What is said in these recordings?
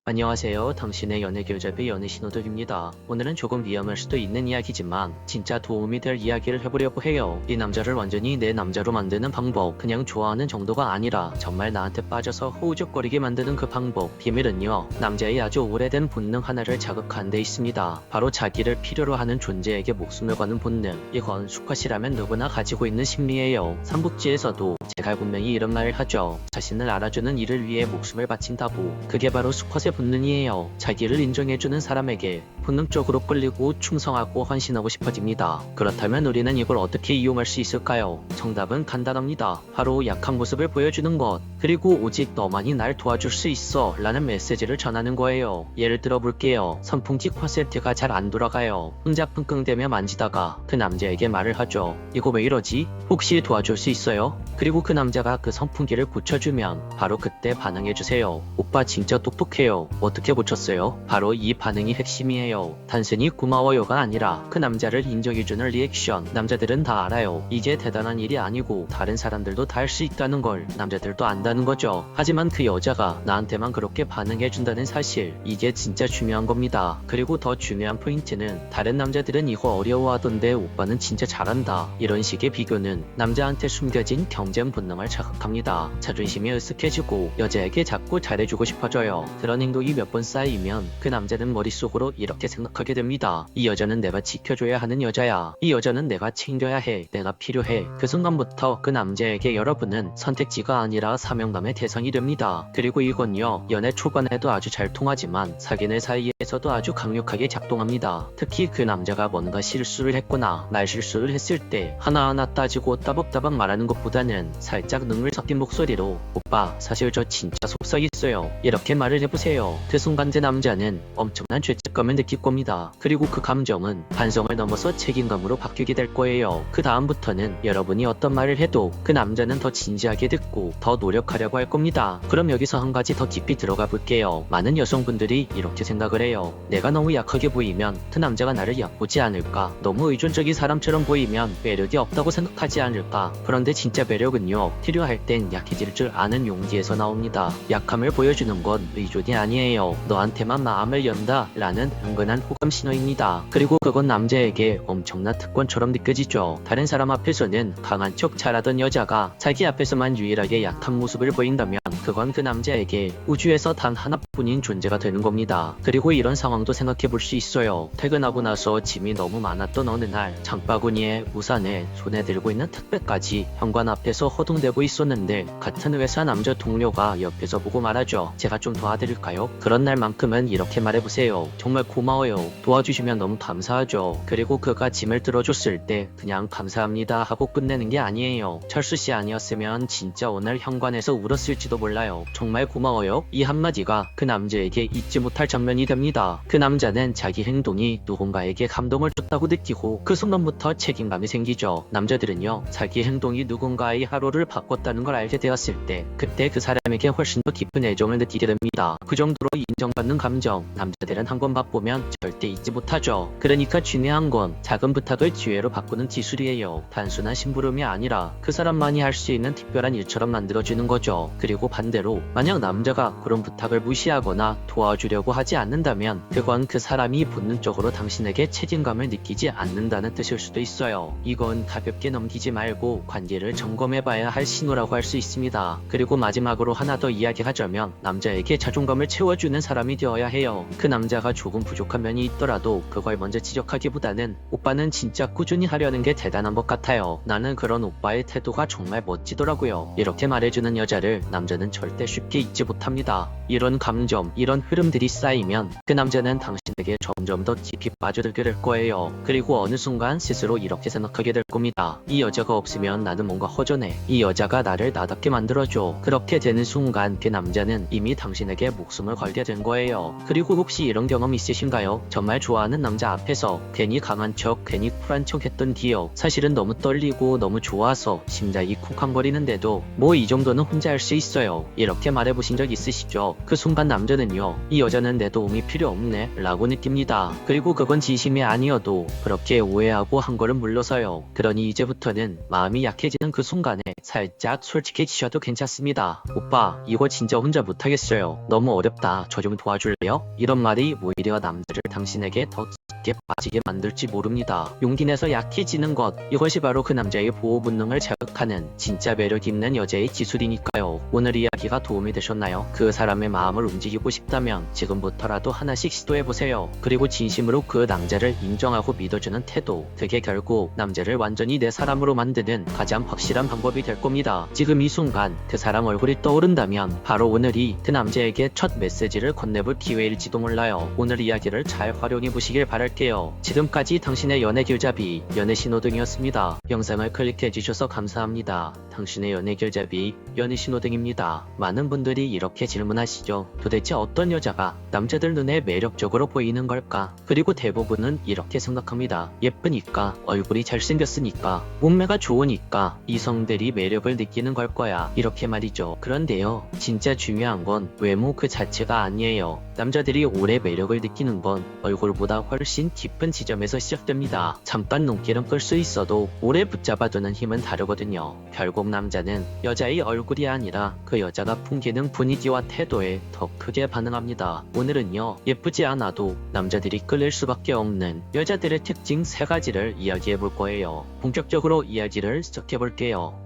안녕하세요. 당신의 연애 교잡의 연애 신호들입니다. 오늘은 조금 위험할 수도 있는 이야기지만 진짜 도움이 될 이야기를 해보려고 해요. 이 남자를 완전히 내 남자로 만드는 방법, 그냥 좋아하는 정도가 아니라 정말 나한테 빠져서 호우적거리게 만드는 그 방법. 비밀은요, 남자의 아주 오래된 본능 하나를 자극한 데 있습니다. 바로 자기를 필요로 하는 존재에게 목숨을 거는 본능. 이건 수컷이라면 누구나 가지고 있는 심리예요. 삼국지에서도 제갈군명이 이런 말을 하죠. 자신을 알아주는 이를 위해 목숨을 바친다고. 그게 바로 수컷의 본능이에요. 자기를 인정해주는 사람에게 본능적으로 끌리고 충성하고 헌신하고 싶어집니다. 그렇다면 우리는 이걸 어떻게 이용할 수 있을까요? 정답은 간단합니다. 바로 약한 모습을 보여주는 것, 그리고 오직 너만이 날 도와줄 수 있어 라는 메시지를 전하는 거예요. 예를 들어 볼게요. 선풍기 콘센트가 잘 안 돌아가요. 혼자 끙끙대며 만지다가 그 남자에게 말을 하죠. 이거 왜 이러지? 혹시 도와줄 수 있어요? 그리고 그 남자가 그 선풍기를 고쳐주면 바로 그때 반응해주세요. 오빠 진짜 똑똑해요. 어떻게 고쳤어요? 바로 이 반응이 핵심이에요. 단순히 고마워요가 아니라 그 남자를 인정해주는 리액션. 남자들은 다 알아요. 이게 대단한 일이 아니고 다른 사람들도 다 할 수 있다는 걸 남자들도 안다는 거죠. 하지만 그 여자가 나한테만 그렇게 반응해준다는 사실, 이게 진짜 중요한 겁니다. 그리고 더 중요한 포인트는 다른 남자들은 이거 어려워하던데 오빠는 진짜 잘한다, 이런 식의 비교는 남자한테 숨겨진 경쟁 본능을 자극합니다. 자존심이 으쓱해지고 여자에게 자꾸 잘해주고 싶어져요. 그런 행동이 몇 번 쌓이면 그 남자는 머릿속으로 이렇게 생각하게 됩니다. 이 여자는 내가 지켜줘야 하는 여자야. 이 여자는 내가 챙겨야 해. 내가 필요해. 그 순간부터 그 남자에게 여러분은 선택지가 아니라 사명감의 대상이 됩니다. 그리고 이건요, 연애 초반에도 아주 잘 통하지만 사귀는 사이에서도 아주 강력하게 작동합니다. 특히 그 남자가 뭔가 실수를 했거나 말 실수를 했을 때 하나하나 따지고 따박따박 말하는 것보다는 살짝 능을 섞인 목소리로 오빠 사실 저 진짜 속상했어요, 이렇게 말을 해보세요. 그 순간 그 남자는 엄청난 죄책감을 느낄 겁니다. 그리고 그 감정은 반성을 넘어서 책임감으로 바뀌게 될 거예요. 그 다음부터는 여러분이 어떤 말을 해도 그 남자는 더 진지하게 듣고 더 노력하려고 할 겁니다. 그럼 여기서 한 가지 더 깊이 들어가 볼게요. 많은 여성분들이 이렇게 생각을 해요. 내가 너무 약하게 보이면 그 남자가 나를 얕보지 않을까? 너무 의존적인 사람처럼 보이면 매력이 없다고 생각하지 않을까? 그런데 진짜 매력은요, 필요할 땐 약해질 줄 아는 용기에서 나옵니다. 약함을 보여주는 건 의존이 아니에요. 너한테만 마음을 연다 라는 은근한 호감 신호입니다. 그리고 그건 남자에게 엄청난 특권처럼 느껴지죠. 다른 사람 앞에서는 강한 척 잘하던 여자가 자기 앞에서만 유일하게 약한 모습을 보인다면 그건 그 남자에게 우주에서 단 하나뿐인 존재가 되는 겁니다. 그리고 이런 상황도 생각해 볼 수 있어요. 퇴근하고 나서 짐이 너무 많았던 어느 날, 장바구니에 우산에 손에 들고 있는 택배까지 현관 앞에서 허둥대고 있었는데 같은 회사 남자 동료가 옆에서 보고 말하죠. 제가 좀 도와드릴까요? 그런 날만큼은 이렇게 말해보세요. 정말 고마워요. 도와주시면 너무 감사하죠. 그리고 그가 짐을 들어줬을 때 그냥 감사합니다 하고 끝내는 게 아니에요. 철수씨 아니었으면 진짜 오늘 현관에서 울었을지도 몰라요. 정말 고마워요. 이 한마디가 그 남자에게 잊지 못할 장면이 됩니다. 그 남자는 자기 행동이 누군가에게 감동을 줬다고 느끼고 그 순간부터 책임감이 생기죠. 남자들은요, 자기 행동이 누군가의 하루를 바꿨다는 걸 알게 되었을 때 그때 그 사람에게 훨씬 더 깊은 애정을 느끼게 됩니다. 그 정도로 인정받는 감정, 남자들은 한 번 맛보면 절대 잊지 못하죠. 그러니까 중요한 건 작은 부탁을 기회로 바꾸는 기술이에요. 단순한 심부름이 아니라 그 사람만이 할 수 있는 특별한 일처럼 만들어주는 거죠. 그리고 반대로 만약 남자가 그런 부탁을 무시하거나 도와주려고 하지 않는다면 그건 그 사람이 본능적으로 당신에게 책임감을 느끼지 않는다는 뜻일 수도 있어요. 이건 가볍게 넘기지 말고 관계를 점검해봐야 할 신호라고 할 수 있습니다. 그리고 마지막으로 하나 더 이야기하자면 남자에게 자존감을 채워주는 사람이 되어야 해요. 그 남자가 조금 부족한 면이 있더라도 그걸 먼저 지적하기보다는 오빠는 진짜 꾸준히 하려는 게 대단한 것 같아요. 나는 그런 오빠의 태도가 정말 멋지더라고요. 이렇게 말해주는 여자를 남자는 절대 쉽게 잊지 못합니다. 이런 감정, 이런 흐름들이 쌓이면 그 남자는 당신에게 점점 더 깊이 빠져들게 될 거예요. 그리고 어느 순간 스스로 이렇게 생각하게 될 겁니다. 이 여자가 없으면 나는 뭔가 허전해. 이 여자가 나를 나답게 만들어줘. 그렇게 되는 순간 그 남자는 이미 당신에게 목숨을 걸게 된 거예요. 그리고 혹시 이런 경험 있으신가요? 정말 좋아하는 남자 앞에서 괜히 강한 척, 괜히 쿨한 척 했던 뒤요. 사실은 너무 떨리고 너무 좋아서 심장이 쿵쾅거리는데도 뭐 이 정도는 혼자 할 수 있어요, 이렇게 말해보신 적 있으시죠? 그 순간 남자는요, 이 여자는 내 도움이 필요 필요 없네 라고 느낍니다. 그리고 그건 진심이 아니어도 그렇게 오해하고 한 걸음 물러서요. 그러니 이제부터는 마음이 약해지는 그 순간에 살짝 솔직해지셔도 괜찮습니다. 오빠 이거 진짜 혼자 못하겠어요. 너무 어렵다. 저 좀 도와줄래요? 이런 말이 오히려 남자를 당신에게 더 깊게 빠지게 만들지 모릅니다. 용기 내서 약해지는 것, 이것이 바로 그 남자의 보호 본능을 자극하는 진짜 매력 있는 여자의 기술이니까요. 오늘 이야기가 도움이 되셨나요? 그 사람의 마음을 움직이고 싶다면 지금부터라도 하나씩 시도해보세요. 그리고 진심으로 그 남자를 인정하고 믿어주는 태도, 그게 결국 남자를 완전히 내 사람으로 만드는 가장 확실한 방법이 될 겁니다. 지금 이 순간 그 사람 얼굴이 떠오른다면 바로 오늘이 그 남자에게 첫 메시지를 건네볼 기회일지도 몰라요. 오늘 이야기를 잘 활용해보시길 바랄게요. 지금까지 당신의 연애 길잡이 연애신호등이었습니다. 영상을 클릭해주셔서 감사합니다. 당신의 연애 길잡이 연애신호등입니다. 많은 분들이 이렇게 질문하시죠. 도대체 어떤 여자가 남자들 눈에 매력적으로 보이는 걸까? 그리고 대부분은 이렇게 생각합니다. 예쁘니까, 얼굴이 잘생겼으니까, 몸매가 좋으니까 이성들이 매력을 느끼는 걸 거야. 이렇게 말이죠. 그런데요, 진짜 중요한 건 외모 그 자체가 아니에요. 남자들이 오래 매력을 느끼는 건 얼굴보다 훨씬 깊은 지점에서 시작됩니다. 잠깐 눈길은 끌 수 있어도 오래 붙잡아두는 힘은 다르거든요. 결국 남자는 여자의 얼굴이 아니라 그 여자가 풍기는 분위기와 태도에 더 크게 반응합니다. 오늘은요, 예쁘지 않아도 남자들이 끌릴 수밖에 없는 여자들의 특징 3가지를 이야기해 볼 거예요. 본격적으로 이야기를 시작해 볼게요.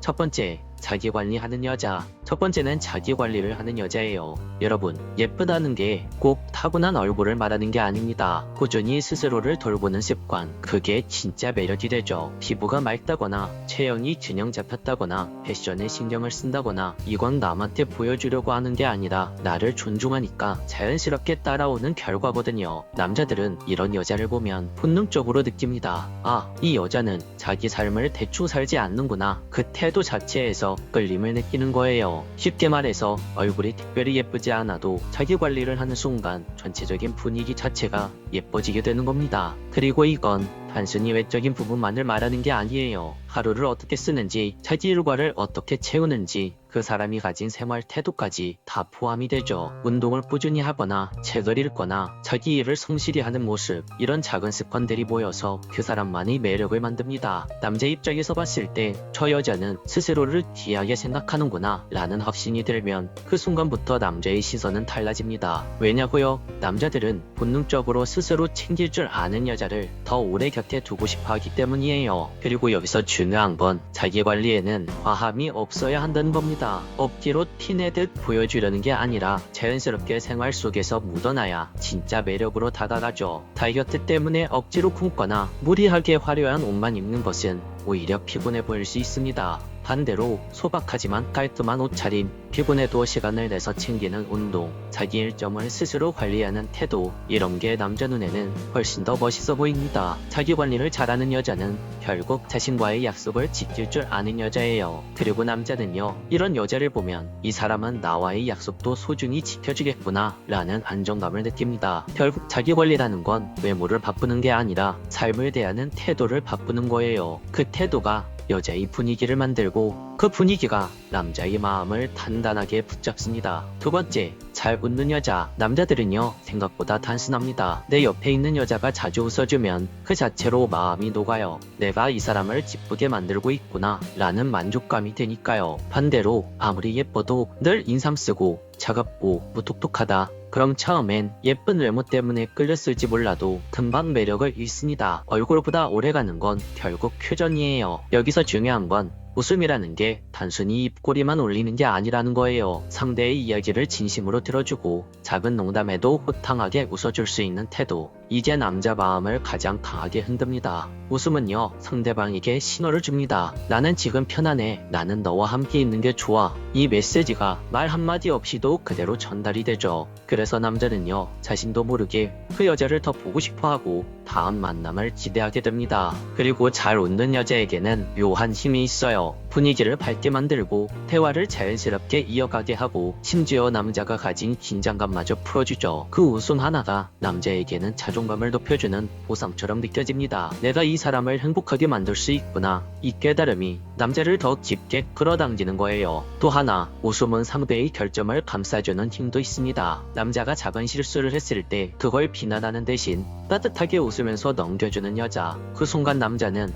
첫 번째, 자기 관리하는 여자. 첫 번째는 자기 관리를 하는 여자예요. 여러분, 예쁘다는 게 꼭 타고난 얼굴을 말하는 게 아닙니다. 꾸준히 스스로를 돌보는 습관, 그게 진짜 매력이 되죠. 피부가 맑다거나 체형이 균형 잡혔다거나 패션에 신경을 쓴다거나 이건 남한테 보여주려고 하는 게 아니라 나를 존중하니까 자연스럽게 따라오는 결과거든요. 남자들은 이런 여자를 보면 본능적으로 느낍니다. 아, 이 여자는 자기 삶을 대충 살지 않는구나. 그 태도 자체에서 끌림을 느끼는 거예요. 쉽게 말해서 얼굴이 특별히 예쁘지 않아도 자기 관리를 하는 순간 전체적인 분위기 자체가 예뻐지게 되는 겁니다. 그리고 이건 단순히 외적인 부분만을 말하는 게 아니에요. 하루를 어떻게 쓰는지, 자기 일과를 어떻게 채우는지, 그 사람이 가진 생활 태도까지 다 포함이 되죠. 운동을 꾸준히 하거나 책을 읽거나 자기 일을 성실히 하는 모습, 이런 작은 습관들이 모여서 그 사람만의 매력을 만듭니다. 남자 입장에서 봤을 때 저 여자는 스스로를 귀하게 생각하는구나 라는 확신이 들면 그 순간부터 남자의 시선은 달라집니다. 왜냐고요? 남자들은 본능적으로 스스로 챙길 줄 아는 여자를 더 오래 곁에 두고 싶어 하기 때문이에요. 그리고 여기서 중요한 건 자기 관리에는 과함이 없어야 한다는 겁니다. 억지로 티내듯 보여주려는 게 아니라 자연스럽게 생활 속에서 묻어나야 진짜 매력으로 다가가죠. 다이어트 때문에 억지로 굶거나 무리하게 화려한 옷만 입는 것은 오히려 피곤해 보일 수 있습니다. 반대로 소박하지만 깔끔한 옷차림, 피곤해도 시간을 내서 챙기는 운동, 자기 일정을 스스로 관리하는 태도, 이런 게 남자 눈에는 훨씬 더 멋있어 보입니다. 자기 관리를 잘하는 여자는 결국 자신과의 약속을 지킬 줄 아는 여자예요. 그리고 남자는요, 이런 여자를 보면 이 사람은 나와의 약속도 소중히 지켜주겠구나 라는 안정감을 느낍니다. 결국 자기 관리라는 건 외모를 바꾸는 게 아니라 삶을 대하는 태도를 바꾸는 거예요. 그 태도가 여자의 분위기를 만들고 그 분위기가 남자의 마음을 단단하게 붙잡습니다. 두 번째, 잘 웃는 여자. 남자들은요, 생각보다 단순합니다. 내 옆에 있는 여자가 자주 웃어주면 그 자체로 마음이 녹아요. 내가 이 사람을 기쁘게 만들고 있구나 라는 만족감이 드니까요. 반대로 아무리 예뻐도 늘 인삼 쓰고 차갑고 무뚝뚝하다, 그럼 처음엔 예쁜 외모 때문에 끌렸을지 몰라도 금방 매력을 잃습니다. 얼굴보다 오래가는 건 결국 표정이에요. 여기서 중요한 건 웃음이라는 게 단순히 입꼬리만 올리는 게 아니라는 거예요. 상대의 이야기를 진심으로 들어주고 작은 농담에도 호탕하게 웃어줄 수 있는 태도, 이게 남자 마음을 가장 강하게 흔듭니다. 웃음은요, 상대방에게 신호를 줍니다. 나는 지금 편안해. 나는 너와 함께 있는 게 좋아. 이 메시지가 말 한마디 없이도 그대로 전달이 되죠. 그래서 남자는요, 자신도 모르게 그 여자를 더 보고 싶어하고 다음 만남을 기대하게 됩니다. 그리고 잘 웃는 여자에게는 묘한 힘이 있어요. 분위기를 밝게 만들고 대화를 자연스럽게 이어가게 하고 심지어 남자가 가진 긴장감마저 풀어주죠. 그 웃음 하나가 남자에게는 자존감을 높여주는 보상처럼 느껴집니다. 내가 이 사람을 행복하게 만들 수 있구나. 이 깨달음이 남자를 더 깊게 끌어당기는 거예요. 또 하나, 웃음은 상대의 결점을 감싸주는 힘도 있습니다. 남자가 작은 실수를 했을 때 그걸 비난하는 대신 따뜻하게 웃으면서 넘겨주는 여자. 그 순간 남자는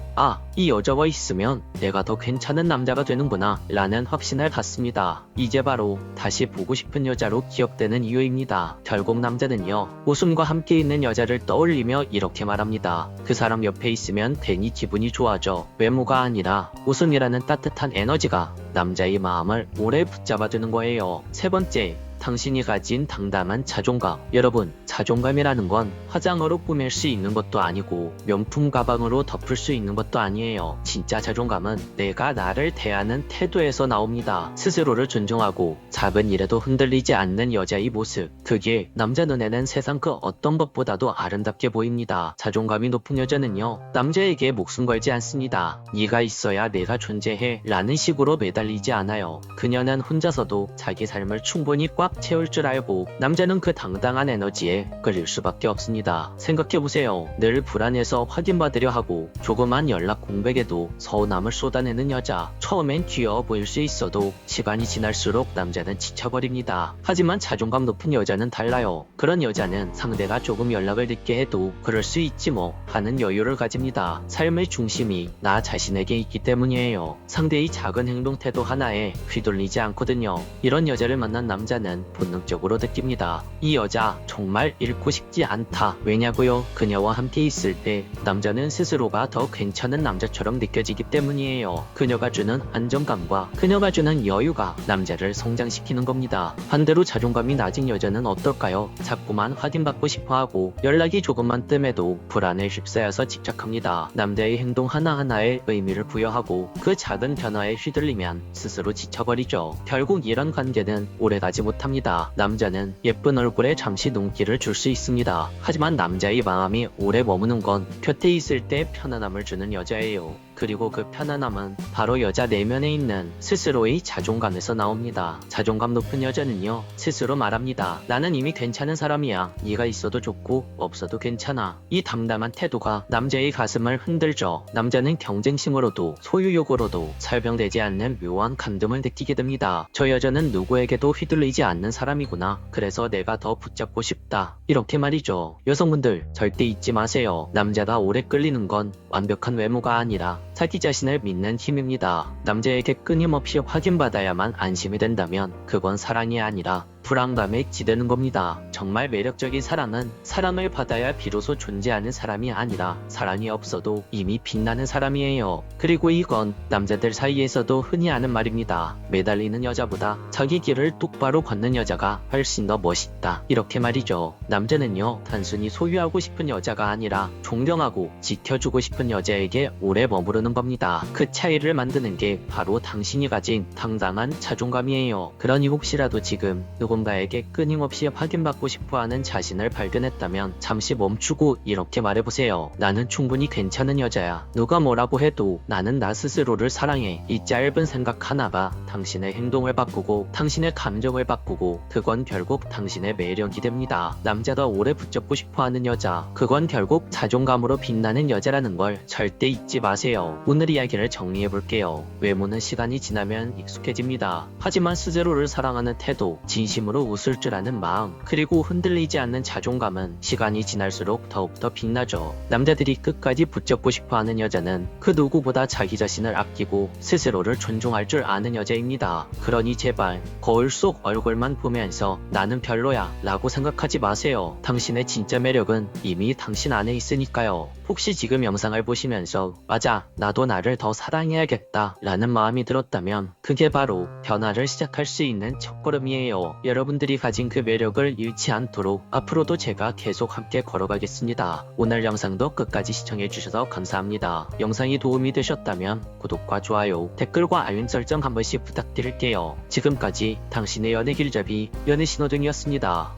이 여자와 있으면 내가 더 괜찮은 남자가 되는구나 라는 확신을 갖습니다. 이제 바로 다시 보고 싶은 여자로 기억되는 이유입니다. 결국 남자는요, 웃음과 함께 있는 여자를 떠올리며 이렇게 말합니다. 그 사람 옆에 있으면 괜히 기분이 좋아져. 외모가 아니라 웃음이라는 따뜻한 에너지가 남자의 마음을 오래 붙잡아두는 거예요. 세 번째, 당신이 가진 당당한 자존감. 여러분, 자존감이라는 건 화장으로 꾸밀 수 있는 것도 아니고 명품 가방으로 덮을 수 있는 것도 아니에요. 진짜 자존감은 내가 나를 대하는 태도에서 나옵니다. 스스로를 존중하고 작은 일에도 흔들리지 않는 여자의 모습. 그게 남자 눈에는 세상 그 어떤 것보다도 아름답게 보입니다. 자존감이 높은 여자는요, 남자에게 목숨 걸지 않습니다. 네가 있어야 내가 존재해 라는 식으로 매달리지 않아요. 그녀는 혼자서도 자기 삶을 충분히 꽉 채울 줄 알고 남자는 그 당당한 에너지에 끌릴 수밖에 없습니다. 생각해보세요. 늘 불안해서 확인받으려 하고 조그만 연락 공백에도 서운함을 쏟아내는 여자. 처음엔 귀여워 보일 수 있어도 시간이 지날수록 남자는 지쳐버립니다. 하지만 자존감 높은 여자는 달라요. 그런 여자는 상대가 조금 연락을 늦게 해도 그럴 수 있지 뭐 하는 여유를 가집니다. 삶의 중심이 나 자신에게 있기 때문이에요. 상대의 작은 행동 태도 하나에 휘둘리지 않거든요. 이런 여자를 만난 남자는 본능적으로 느낍니다. 이 여자 정말 잃고 싶지 않다. 왜냐고요? 그녀와 함께 있을 때 남자는 스스로가 더 괜찮은 남자처럼 느껴지기 때문이에요. 그녀가 주는 안정감과 그녀가 주는 여유가 남자를 성장시키는 겁니다. 반대로 자존감이 낮은 여자는 어떨까요? 자꾸만 확인받고 싶어하고 연락이 조금만 뜸해도 불안에 휩싸여서 집착합니다. 남자의 행동 하나하나에 의미를 부여하고 그 작은 변화에 휘둘리면 스스로 지쳐버리죠. 결국 이런 관계는 오래가지 못합니다. 남자는 예쁜 얼굴에 잠시 눈길을 줄 수 있습니다. 하지만 남자의 마음이 오래 머무는 건 곁에 있을 때 편안함을 주는 여자예요. 그리고 그 편안함은 바로 여자 내면에 있는 스스로의 자존감에서 나옵니다. 자존감 높은 여자는요, 스스로 말합니다. 나는 이미 괜찮은 사람이야. 네가 있어도 좋고 없어도 괜찮아. 이 담담한 태도가 남자의 가슴을 흔들죠. 남자는 경쟁심으로도 소유욕으로도 설명되지 않는 묘한 감동을 느끼게 됩니다. 저 여자는 누구에게도 휘둘리지 않는 사람이구나. 그래서 내가 더 붙잡고 싶다. 이렇게 말이죠. 여성분들 절대 잊지 마세요. 남자가 오래 끌리는 건 완벽한 외모가 아니라 자기 자신을 믿는 힘입니다. 남자에게 끊임없이 확인받아야만 안심이 된다면 그건 사랑이 아니라 불안감에 기대는 겁니다. 정말 매력적인 사람은 사랑을 받아야 비로소 존재하는 사람이 아니라 사랑이 없어도 이미 빛나는 사람이에요. 그리고 이건 남자들 사이에서도 흔히 하는 말입니다. 매달리는 여자보다 자기 길을 똑바로 걷는 여자가 훨씬 더 멋있다. 이렇게 말이죠. 남자는요, 단순히 소유하고 싶은 여자가 아니라 존경하고 지켜주고 싶은 여자에게 오래 머무르는 겁니다. 그 차이를 만드는 게 바로 당신이 가진 당당한 자존감이에요. 그러니 혹시라도 지금 누군가에게 끊임없이 확인받고 싶어하는 자신을 발견했다면 잠시 멈추고 이렇게 말해보세요. 나는 충분히 괜찮은 여자야. 누가 뭐라고 해도 나는 나 스스로를 사랑해. 이 짧은 생각 하나가 당신의 행동을 바꾸고 당신의 감정을 바꾸고 그건 결국 당신의 매력이 됩니다. 남자가 오래 붙잡고 싶어하는 여자, 그건 결국 자존감으로 빛나는 여자라는 걸 절대 잊지 마세요. 오늘 이야기를 정리해볼게요. 외모는 시간이 지나면 익숙해집니다. 하지만 스스로를 사랑하는 태도, 진심으로 웃을 줄 아는 마음, 그리고 흔들리지 않는 자존감은 시간이 지날수록 더욱더 빛나죠. 남자들이 끝까지 붙잡고 싶어하는 여자는 그 누구보다 자기 자신을 아끼고 스스로를 존중할 줄 아는 여자입니다. 그러니 제발 거울 속 얼굴만 보면서 나는 별로야 라고 생각하지 마세요. 당신의 진짜 매력은 이미 당신 안에 있으니까요. 혹시 지금 영상을 보시면서 맞아, 나도 나를 더 사랑해야겠다 라는 마음이 들었다면 그게 바로 변화를 시작할 수 있는 첫걸음이에요. 여러분들이 가진 그 매력을 잃지 않도록 앞으로도 제가 계속 함께 걸어가겠습니다. 오늘 영상도 끝까지 시청해주셔서 감사합니다. 영상이 도움이 되셨다면 구독과 좋아요, 댓글과 알림 설정 한 번씩 부탁드릴게요. 지금까지 당신의 연애 길잡이 연애신호등이었습니다.